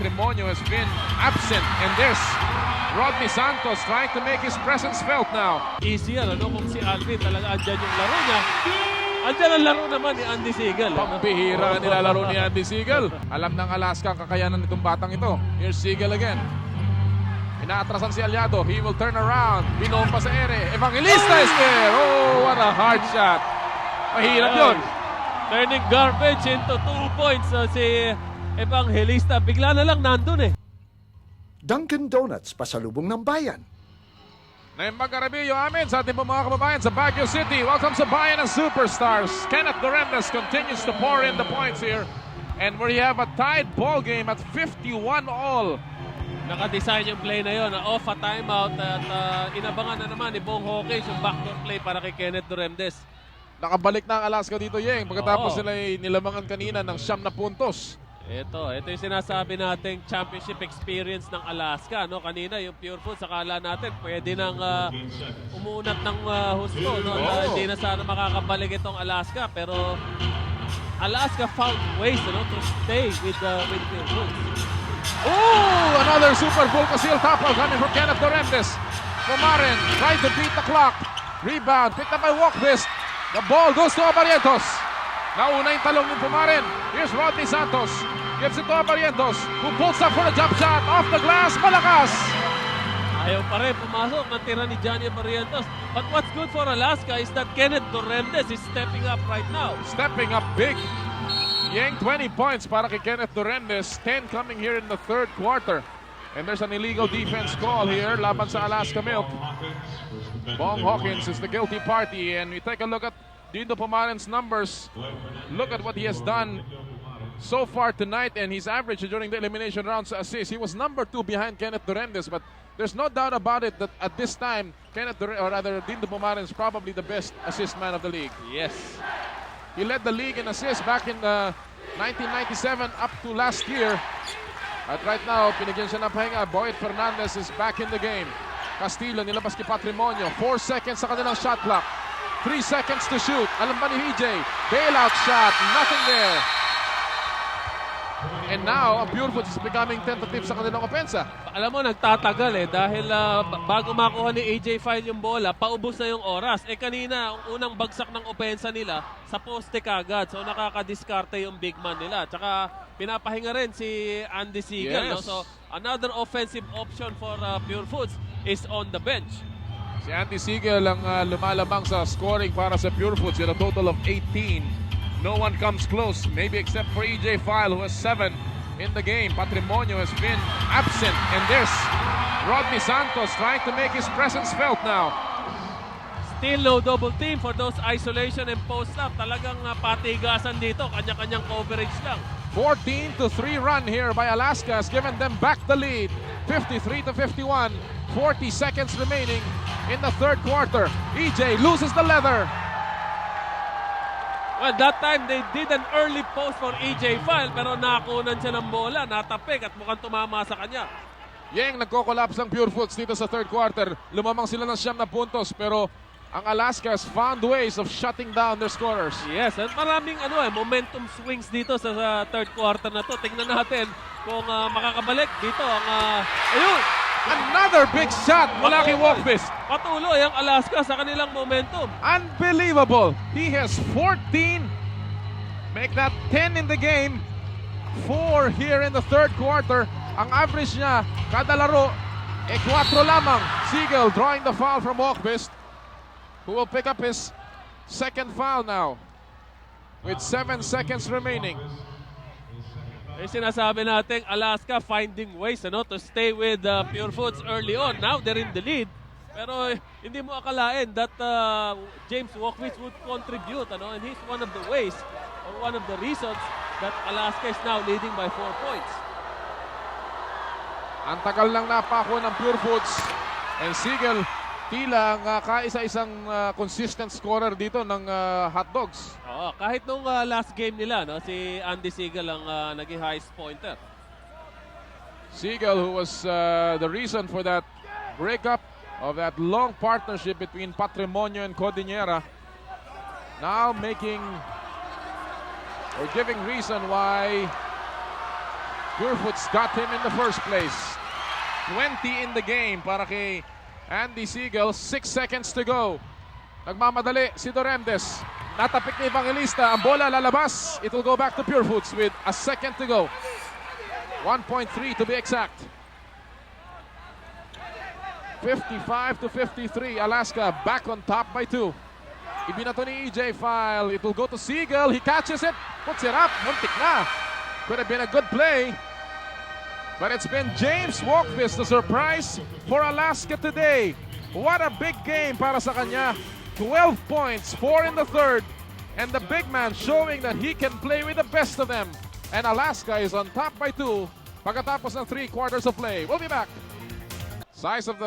Patrimonio has been absent, and there's Rodney Santos trying to make his presence felt now. Easy yan, ano? Kung si Alvin talaga andyan yung laro niya. Andyan ang laro naman ni Andy Siegel. Pambihira ang nilalaro ni Andy Siegel. Alam ng Alaska ang kakayanan nitong batang ito. Here's Siegel again. Inaatrasan si Aliado. He will turn around. Binomba sa ere. Evangelista is there. Oh, what a hard shot. Mahirap yun. Turning garbage into 2 points si Evangelista. Bigla na lang nandun eh. Dunkin' Donuts, pasalubong ng bayan. Naimbang Carabillo amin sa ating mga kababayan sa Baguio City. Welcome sa Bayan ng Superstars. Kenneth Dorendes continues to pour in the points here. And we have a tied ball game at 51 all. Nakadesign yung play na yun, off a timeout at inabangan na naman ni Bong Hawkins yung backdoor play para kay Kenneth Dorendes. Nakabalik na ang Alaska dito, Yeng. Pagkatapos sila ay nilamangan kanina ng 9 na puntos. Ito yung sinasabi nating championship experience ng Alaska. No? Kanina yung Pure Foods, akala natin pwede nang umunat ng husto. No? Hindi na sana makakabalik itong Alaska. Pero Alaska found ways to stay with Pure Foods. Oh, another Super Bowl Casil topple coming from Kenneth Dorendes. Pumaren trying to beat the clock. Rebound, picked up by Walkvist. The ball goes to Abarientos. Nauna yung talong ng Pumaren. Here's Rodney Santos. Gives it to Abarientos, who pulls up for a jump shot. Off the glass, malakas. Ayaw pa rin pumasok ng tira ni Johnny Abarientos. But what's good for Alaska is that Kenneth Dorendes is stepping up right now. Stepping up big. Yang 20 points para kay Kenneth Dorendes. 10 coming here in the third quarter. And there's an illegal defense call here laban sa Alaska Milk. Bong Hawkins is the guilty party. And we take a look at Dindo Pumaren's numbers. Look at what he has done so far tonight, and his average during the elimination rounds assists. He was number 2 behind Kenneth Dorendes, but there's no doubt about it that at this time, Dindo Pumaren is probably the best assist man of the league. Yes. He led the league in assists back in 1997 up to last year. At right now, pinigyan siya ng pahinga. Boyd Fernandez is back in the game. Castillo nilabas kay Patrimonio. 4 seconds sa kanilang shot clock. 3 seconds to shoot. Alam ba ni EJ? Bailout shot. Nothing there. And now, ang Pure Foods is becoming tentative sa kanilang opensa. Alam mo, nagtatagal dahil bago makuha ni AJ File yung bola, paubos na yung oras. Kanina, ang unang bagsak ng opensa nila, sa poste kagad. So, nakakadiskarte yung big man nila. Tsaka, pinapahinga rin si Andy Siegel. Yes. No? So, another offensive option for Pure Foods is on the bench. Si Andy Siegel ang lumalabang sa scoring para sa Pure Foods with a total of 18. No one comes close, maybe except for EJ File, who has 7 in the game. Patrimonio has been absent, and there's Rodney Santos trying to make his presence felt now. Still no double team for those isolation and post-up. Talagang patigasan dito, kanya-kanyang coverage lang. 14-3 run here by Alaska has given them back the lead. 53-51, 40 seconds remaining in the third quarter. EJ loses the leather. Well, that time they did an early post for EJ File pero nakunan siya ng bola, natapik at mukhang tumama sa kanya. Yang nagko-collapse ang Pure Foods dito sa third quarter. Lumamang sila ng 9 na puntos pero ang Alaska has found ways of shutting down their scorers. Yes, at maraming momentum swings dito sa third quarter na to. Tingnan natin kung makakabalik dito ang ayun! Another big shot mula kay Walkvist. Patuloy ang Alaska sa kanilang momentum. Unbelievable. He has 14. Make that 10 in the game. 4 here in the third quarter. Ang average niya, kada laro, 4 lamang. Siegel drawing the foul from Walkvist, who will pick up his second foul now with 7 seconds remaining. Sinasabi natin, Alaska finding ways to stay with Pure Foods early on. Now they're in the lead. Pero hindi mo akalain that James Walkvist would contribute. And he's one of the ways or one of the reasons that Alaska is now leading by 4 points. Ang tagal lang napako ng Pure Foods. And Siegel, tila ang kaisa-isang consistent scorer dito ng hot dogs. Kahit nung last game nila, si Andy Siegel ang naging highest pointer. Siegel, who was the reason for that breakup of that long partnership between Patrimonio and Codinera, now making or giving reason why Purefoots got him in the first place. 20 in the game para kay Andy Siegel. 6 seconds to go. Nagmamadali si Doremdes. Natapik ni Evangelista. Ang bola lalabas. It will go back to Purefoots with a second to go. 1.3 to be exact. 55 to 53. Alaska back on top by 2. Ibinato ni EJ File. It will go to Siegel. He catches it. Puts it up. Muntik na. Could have been a good play. But it's been James Walkfist, the surprise for Alaska today. What a big game para sa kanya. 12 points, 4 in the third. And the big man showing that he can play with the best of them. And Alaska is on top by 2 pagkatapos ng 3 quarters of play. We'll be back. Slice of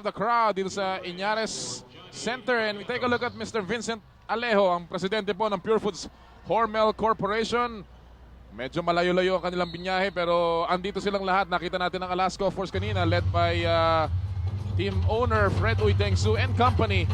the crowd dito sa Iñares Center. And we take a look at Mr. Vincent Alejo, ang presidente po ng Purefoods Hormel Corporation. Medyo malayo-layo ang kanilang binyahe pero andito silang lahat. Nakita natin ang Alaska Force kanina led by team owner Fred Uytengsu and company.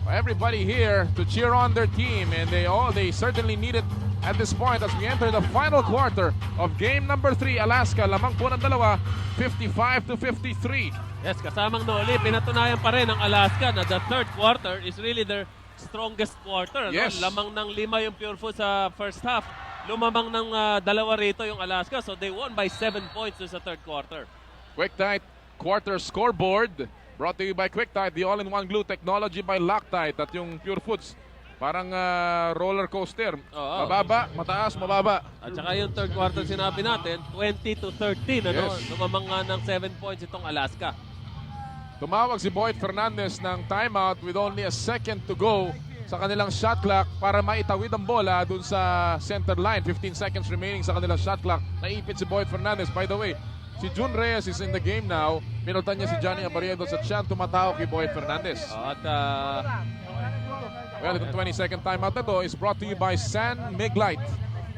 Everybody here to cheer on their team and they certainly need it at this point as we enter the final quarter of game number 3. Alaska lamang po ng dalawa, 55 to 53. Yes, kasamang Noli, pinatunayan pa rin ng Alaska na the third quarter is really their strongest quarter. Yes. No? Lamang ng 5 yung Purefoots sa first half. Lumamang ng 2 rito yung Alaska. So they won by 7 points sa third quarter. QuickTite quarter scoreboard brought to you by QuickTite, the all-in-one glue technology by Loctite. At yung Purefoots, parang roller coaster. Oo. Mababa, mataas, mababa. At saka yung third quarter sinabi natin, 20 to 13. Ano? Yes. Lumamang nga ng 7 points itong Alaska. Tumawag si Boyd Fernandez ng timeout with only a second to go sa kanilang shot clock para maitawid ang bola dun sa center line. 15 seconds remaining sa kanilang shot clock. Naipit si Boyd Fernandez. By the way, si Jun Reyes is in the game now. Minutan niya si Johnny Abarientos at siya ang tumatawag kay Boyd Fernandez. At Well, itong 20-second timeout na to is brought to you by San Miglite.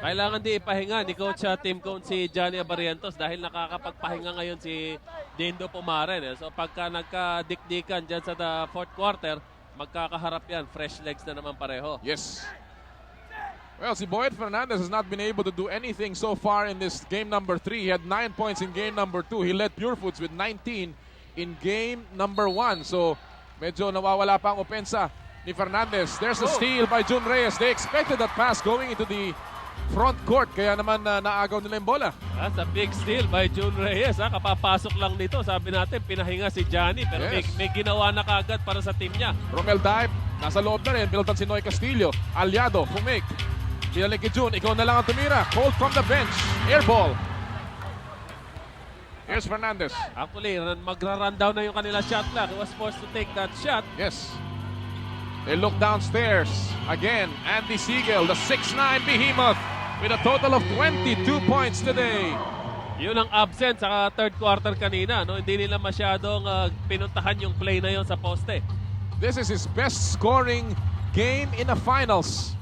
kailangan di ipahinga ni Coach Team Coach si Johnny Abarientos dahil nakakapagpahinga ngayon si Dindo Pumaren. So pagka nagkadikdikan dyan sa fourth quarter, magkakaharap yan. Fresh legs na naman pareho. Yes. Well, si Boyd Fernandez has not been able to do anything so far in this game number 3. He had 9 points in game number 2. He led Purefoots with 19 in game number 1. So medyo nawawala pa ang opensa ni Fernandez. There's a steal by Jun Reyes. They expected that pass going into the front court. Kaya naman naagaw nila yung bola. That's a big steal by Jun Reyes. Kapapasok lang nito. Sabi natin, pinahinga si Johnny. Pero Yes. may ginawa na kagad para sa team niya. Romel Dive, nasa loob na rin. Binutan si Noy Castillo. Aliado, Fumik. Pinalik kay Jun. Ikaw na lang ang tumira. Cold from the bench. Air ball. Here's Fernandez. Actually, magra-run down na yung kanila shot clock. He was forced to take that shot. Yes. They look downstairs. Again, Andy Siegel, the 6'9 behemoth with a total of 22 points today. Yun ang absent sa third quarter kanina. No? Hindi nila masyadong pinuntahan yung play na yun sa poste. This is his best scoring game in the finals.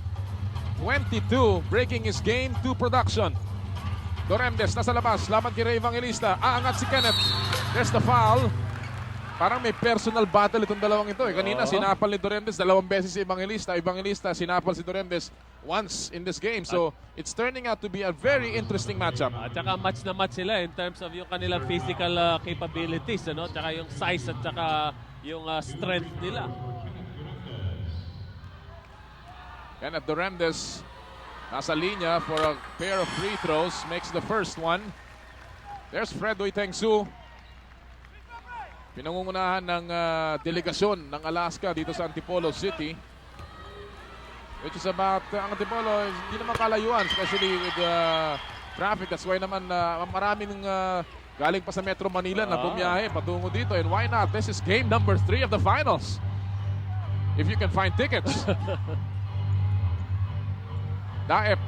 22, breaking his game 2 production. Doremdes nasa labas, laban kay Ray Evangelista. Aangat si Kenneth. There's the foul. Parang may personal battle itong dalawang ito. Kanina sinapal ni Doremdes 2 beses si Evangelista. Evangelista sinapal si Doremdes once in this game. So it's turning out to be a very interesting matchup. At saka match na match sila in terms of yung kanilang physical capabilities. Ano? At saka yung size at saka yung strength nila. Kenneth Doremdes nasa linya for a pair of free throws. Makes the first one. There's Fred Uytengsu. Pinangungunahan ng delegasyon ng Alaska dito sa Antipolo City. Which is about, ang Antipolo, hindi naman kalayuan, especially with traffic. That's why naman maraming galing pa sa Metro Manila na bumiyahe patungo dito. And why not? This is game number 3 of the finals. If you can find tickets. Daep,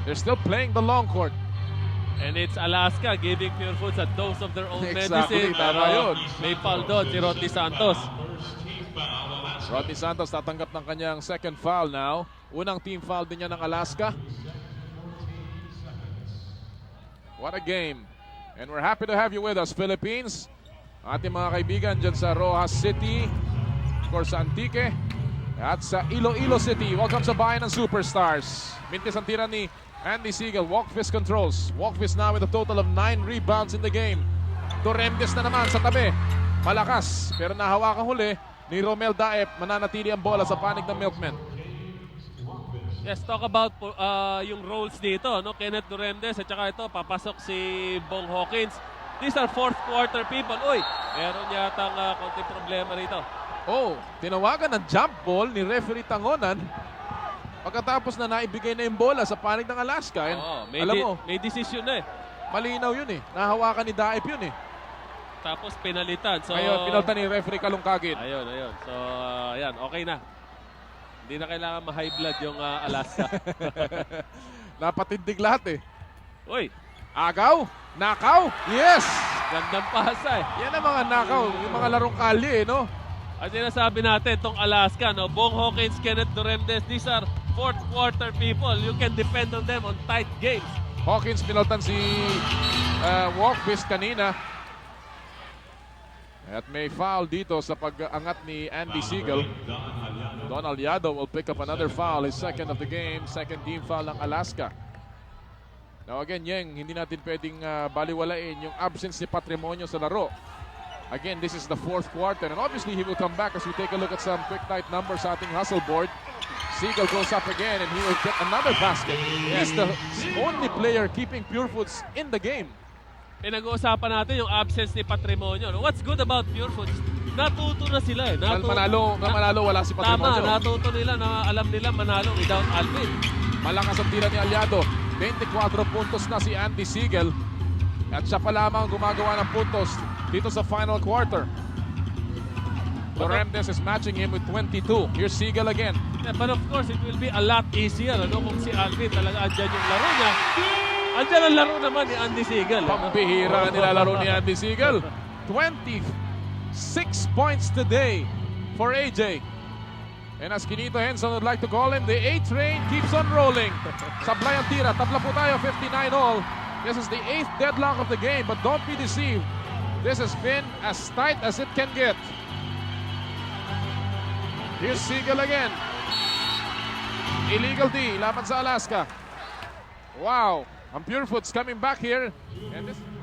they're still playing the long court. And it's Alaska giving Purefoots a dose of their own Exactly, medicine. tama yun. May foul doon si Rodney Santos. Rodney Santos tatanggap ng kanyang second foul now. Unang team foul din niya ng Alaska. What a game. And we're happy to have you with us, Philippines. Ating mga kaibigan dyan sa Rojas City, of course sa Antique, at sa Iloilo City. Welcome sa Bayan ng Superstars. Mintis ang tira ni Andy Siegel, Walkfist controls. Walkfist now with a total of 9 rebounds in the game. Torrentes na naman sa tabi. Malakas, pero nahawakan huli ni Romel Daep. Mananatili ang bola sa panig ng Milkmen. Yes, talk about yung roles dito, no? Kenneth Duremdes at saka ito, papasok si Bong Hawkins. These are fourth quarter people. Uy, meron yatang konting problema rito. Oh, tinawagan ng jump ball ni referee Tangonan pagkatapos na naibigay na yung bola sa panig ng Alaska. And, alam mo, may decision na eh. malinaw yun eh. Nahawakan ni Daep yun eh. Tapos pinalitan. So, Ngayon, pinalta ni referee Kalungkagin. Ayun. So, ayan, okay na. Hindi na kailangan ma-high blood yung Alaska. Napatindig lahat eh. Uy, Agaw, nakaw, yes! gandang pasa eh. Yan ang mga nakaw, yung mga larong kalye eh, no? At sinasabi natin, itong Alaska, no? Bong Hawkins, Kenneth Duremdes, these are fourth quarter people. You can depend on them on tight games. Hawkins pinaltan si Walkfist kanina. At may foul dito sa pag-angat ni Andy Siegel. Don Aliado will pick up another foul, his second of the game, second team foul ng Alaska. Now again, Yeng, hindi natin pwedeng baliwalain yung absence ni Patrimonio sa laro. Again, this is the fourth quarter and obviously he will come back as we take a look at some quick night numbers sa ating hustle board. Siegel goes up again and he will get another basket. He's the only player keeping Purefoods in the game. Pinag-uusapan natin yung absence ni Patrimonio. What's good about Pure Foods? Natuto na sila eh. Manalo wala si Patrimonio. Tama, natuto nila na alam nila manalo without Alvin. Malakas ang tira ni Aliado. 24 puntos na si Andy Siegel. At siya pa lamang gumagawa ng puntos dito sa final quarter. Torrentes is matching him with 22. Here's Siegel again. Yeah, but of course, it will be a lot easier kung si Alvin talaga andyan yung laro niya. Andyan ang laro naman ni Andy Siegel. Pambihira ang nilalaro ni Andy Siegel. 26 points today for AJ. And as Quinito Henson would like to call him, the A train keeps on rolling. Sablay ang tira. Tabla po tayo, 59 all. This is the 8th deadlock of the game, but don't be deceived. This has been as tight as it can get. Here's Siegel again. Illegal D, laban sa Alaska. Wow, ang Purefoods coming back here.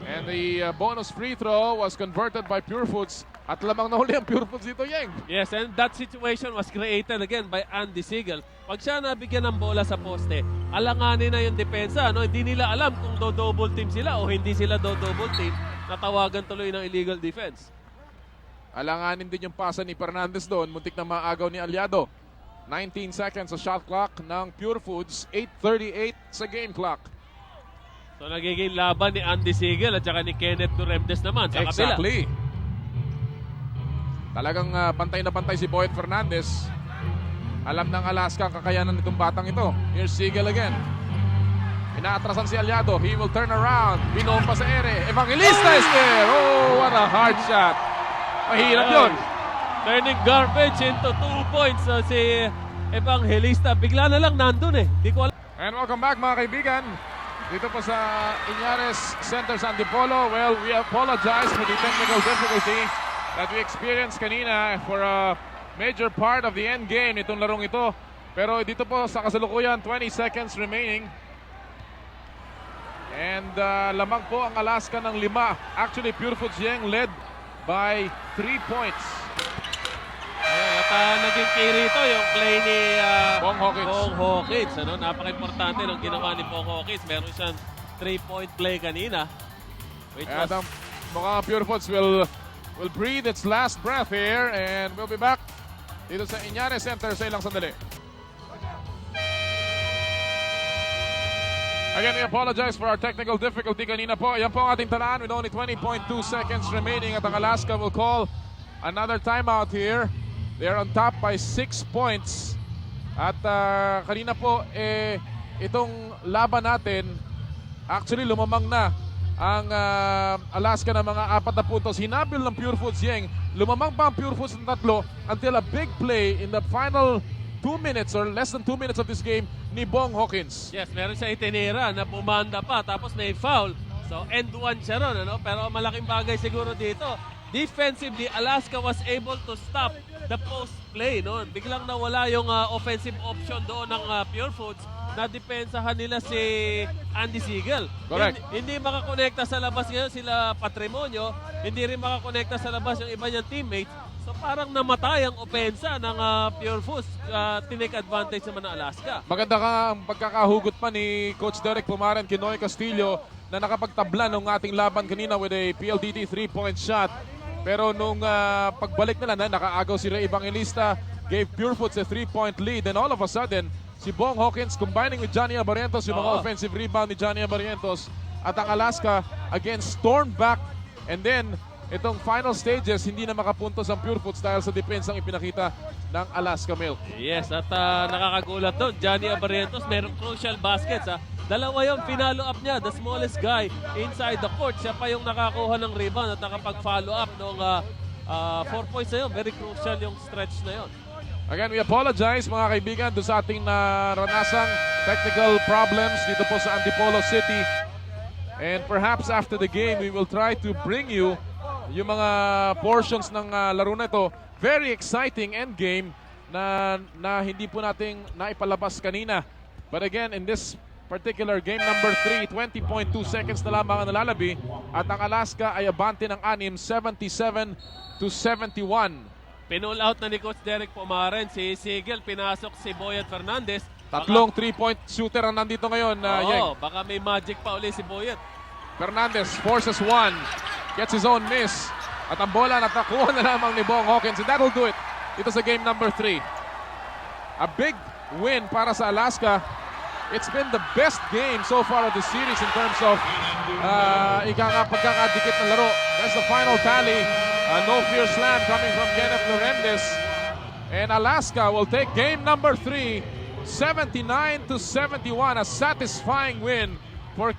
And the bonus free throw was converted by Purefoods. At lamang nahuli ang Purefoods dito, Yeng. Yes, and that situation was created again by Andy Siegel. Pag siya nabigyan ng bola sa poste, alanganin na yung depensa. No? Hindi nila alam kung do-double team sila o hindi sila do-double team. Natawagan tuloy ng illegal defense. Alanganin din yung pasa ni Fernandez doon. Muntik na maagaw ni Aliado. 19 seconds sa shot clock ng Purefoods. 8:38 sa game clock. So nagiging laban ni Andy Siegel at saka ni Kenneth Duremdes naman sa kabila. Exactly. Talagang bantay na bantay si Boyd Fernandez. Alam ng Alaska ang kakayanan nitong batang ito. Here's Siegel again. Inaatrasan si Aliado. He will turn around. Binomba sa ere. Evangelista is there. Oh, what a hard shot. Mahirap yun. Turning garbage into 2 points. So si Evangelista bigla na lang nandun eh. Di ko alam. And welcome back mga kaibigan. Dito po sa Iñares Center San Dipolo. Well, we apologize for the technical difficulty that we experienced kanina for a major part of the end game nitong larong ito. Pero dito po sa kasalukuyan, 20 seconds remaining. And lamang po ang Alaska ng 5. Actually, Purefoods Yeng led by 3 points. At naging key rito yung play ni Bong Hawkins. Bong Hawkins. Ano? Napaka-importante ng ginawa ni Bong Hawkins. Meron siyang 3-point play kanina. Which At was ang mga Purefoods will breathe its last breath here and we'll be back dito sa Iñares Center sa ilang sandali. Again, we apologize for our technical difficulty kanina po. Yan po ang ating talaan with only 20.2 seconds remaining at ang Alaska will call another timeout here. They are on top by 6 points. At kanina po, itong laban natin, actually lumamang na ang Alaska ng mga 4 na puntos. Hinabil ng Purefoods Yeng. Lumamang pa ang Purefoods ng 3 until a big play in the final 2 minutes or less than 2 minutes of this game ni Bong Hawkins. yes, meron siya itinira na bumanda pa tapos na-foul. So end one siya ron, ano? Pero malaking bagay siguro dito. Defensively, Alaska was able to stop the post play, no? Biglang nawala yung offensive option doon ng Pure Foods na depensahan nila si Andy Siegel. Correct. Hindi makakonekta sa labas ngayon sila Patrimonio, hindi rin makakonekta sa labas yung iba niyang teammates. So parang namatay ang opensa ng Pure Foods. Tinake advantage naman ng Alaska. Maganda ka ang pagkakahugot pa ni Coach Derek Pumaren, Kinoy Castillo, na nakapagtabla nung ating laban kanina with a PLDT 3-point shot. Pero nung pagbalik nila, nakaagaw si Ray Evangelista, gave Pure Foods a 3-point lead. And all of a sudden, si Bong Hawkins combining with Johnny Abarientos, yung mga offensive rebound ni Johnny Abarientos. At ang Alaska, again, stormed back. And then, itong final stages, hindi na makapuntos ang Pure Foods dahil sa depensa ang ipinakita ng Alaska Milk. Yes, at nakakagulat doon. Johnny Abarientos, merong crucial baskets. Dalawa yung pinalo up niya, the smallest guy inside the court. Siya pa yung nakakuha ng rebound at nakapag-follow up nung 4 points na yun. Very crucial yung stretch na yun. Again, we apologize mga kaibigan doon sa ating naranasang technical problems dito po sa Antipolo City. And perhaps after the game, we will try to bring you yung mga portions ng laro na ito. Very exciting end game na hindi po nating naipalabas kanina. But again, in this particular game number 3, 20.2 seconds na lamang ang nalalabi. At ang Alaska ay abante ng 6, 77-71. Pinull out na ni Coach Derek Pumaren. Si Siegel, pinasok si Boyet Fernandez. Tatlong 3-point shooter ang nandito ngayon, Yeng. Baka may magic pa uli si Boyet. Fernandez forces one, gets his own miss. At ang bola natakuha na lamang ni Bong Hawkins. And that'll do it. Ito sa game number 3. A big win para sa Alaska. It's been the best game so far of the series in terms of pagkakadikit ng laro. That's the final tally. No fear slam coming from Kenneth Lorendes. And Alaska will take game number 3, 79-71. A satisfying win for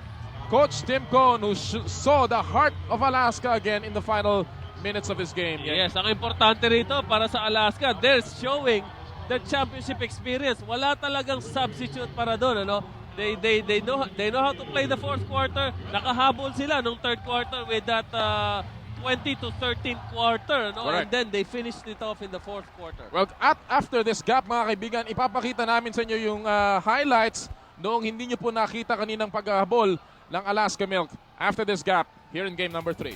Coach Tim Cohn, who saw the heart of Alaska again in the final minutes of this game. Yes, ang importante rito para sa Alaska, they're showing the championship experience. Wala talagang substitute para doon, ano? They know how to play the fourth quarter. Nakahabol sila nung third quarter with that 20-13 quarter, no? Correct. And then they finished it off in the fourth quarter. Well, after this gap, mga kaibigan, ipapakita namin sa inyo yung highlights noong hindi nyo po nakita kaninang paghahabol ng Alaska Milk after this gap here in game number 3.